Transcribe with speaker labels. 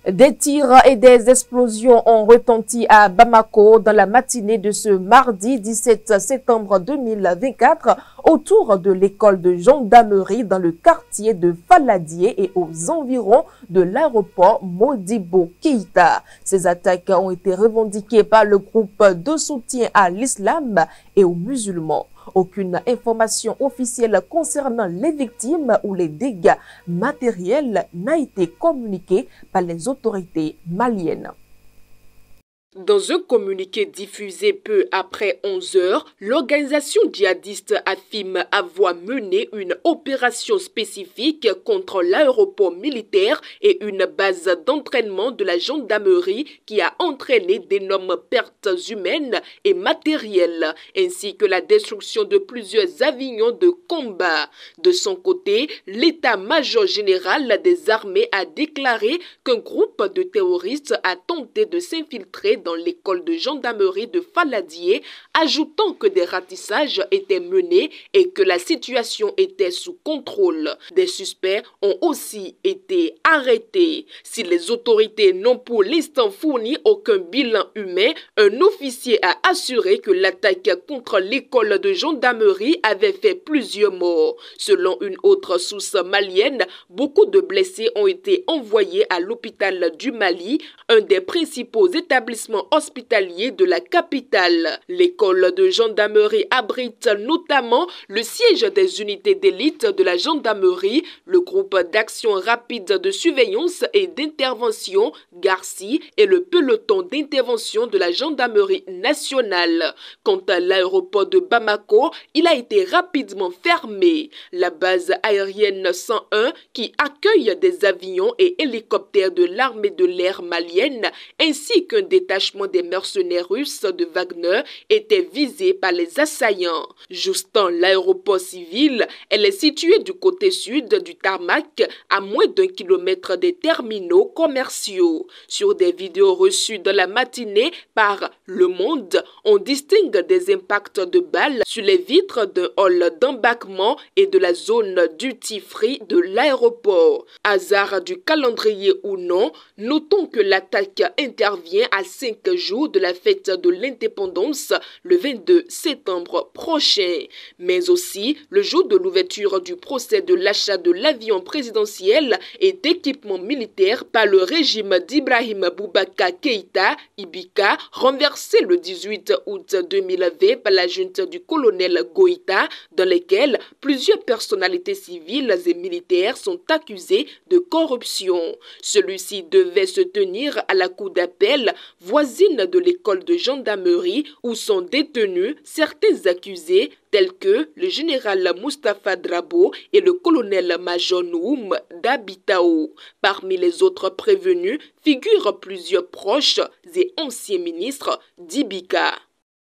Speaker 1: Des tirs et des explosions ont retenti à Bamako dans la matinée de ce mardi 17 septembre 2024 autour de l'école de gendarmerie dans le quartier de Faladié et aux environs de l'aéroport Modibo Keïta. Ces attaques ont été revendiquées par le groupe de soutien à l'islam et aux musulmans. Aucune information officielle concernant les victimes ou les dégâts matériels n'a été communiquée par les autorités maliennes.
Speaker 2: Dans un communiqué diffusé peu après 11 heures, l'organisation djihadiste affirme avoir mené une opération spécifique contre l'aéroport militaire et une base d'entraînement de la gendarmerie qui a entraîné d'énormes pertes humaines et matérielles, ainsi que la destruction de plusieurs avions de combat. De son côté, l'état-major général des armées a déclaré qu'un groupe de terroristes a tenté de s'infiltrer dans l'école de gendarmerie de Faladié, ajoutant que des ratissages étaient menés et que la situation était sous contrôle. Des suspects ont aussi été arrêtés. Si les autorités n'ont pour l'instant fourni aucun bilan humain, un officier a assuré que l'attaque contre l'école de gendarmerie avait fait plusieurs morts. Selon une autre source malienne, beaucoup de blessés ont été envoyés à l'hôpital du Mali, un des principaux établissements hospitaliers de la capitale. L'école de gendarmerie abrite notamment le siège des unités d'élite de la gendarmerie, le groupe d'action rapide de surveillance et d'intervention GARCI et le peloton d'intervention de la gendarmerie nationale. Quant à l'aéroport de Bamako, il a été rapidement fermé. La base aérienne 101 qui accueille des avions et hélicoptères de l'armée de l'air malienne ainsi qu'un détachement des mercenaires russes de Wagner était visée par les assaillants. Justant l'aéroport civil, elle est située du côté sud du tarmac, à moins d'1 kilomètre des terminaux commerciaux. Sur des vidéos reçues dans la matinée par Le Monde, on distingue des impacts de balles sur les vitres d'un hall d'embarquement et de la zone duty-free de l'aéroport. Hasard du calendrier ou non, notons que l'attaque intervient à 5 jours de la fête de l'indépendance, le 22 septembre prochain, mais aussi le jour de l'ouverture du procès de l'achat de l'avion présidentiel et d'équipements militaires par le régime d'Ibrahim Boubacar Keïta, Ibika, renversé le 18 août 2020 par la junte du colonel Goïta, dans lesquels plusieurs personnalités civiles et militaires sont accusées de corruption. Celui-ci devait se tenir à la cour d'appel voisine de l'école de gendarmerie où sont détenus certains accusés tels que le général Moustapha Drabo et le colonel-major Noum Dabitao. Parmi les autres prévenus figurent plusieurs proches et anciens ministres d'Ibika.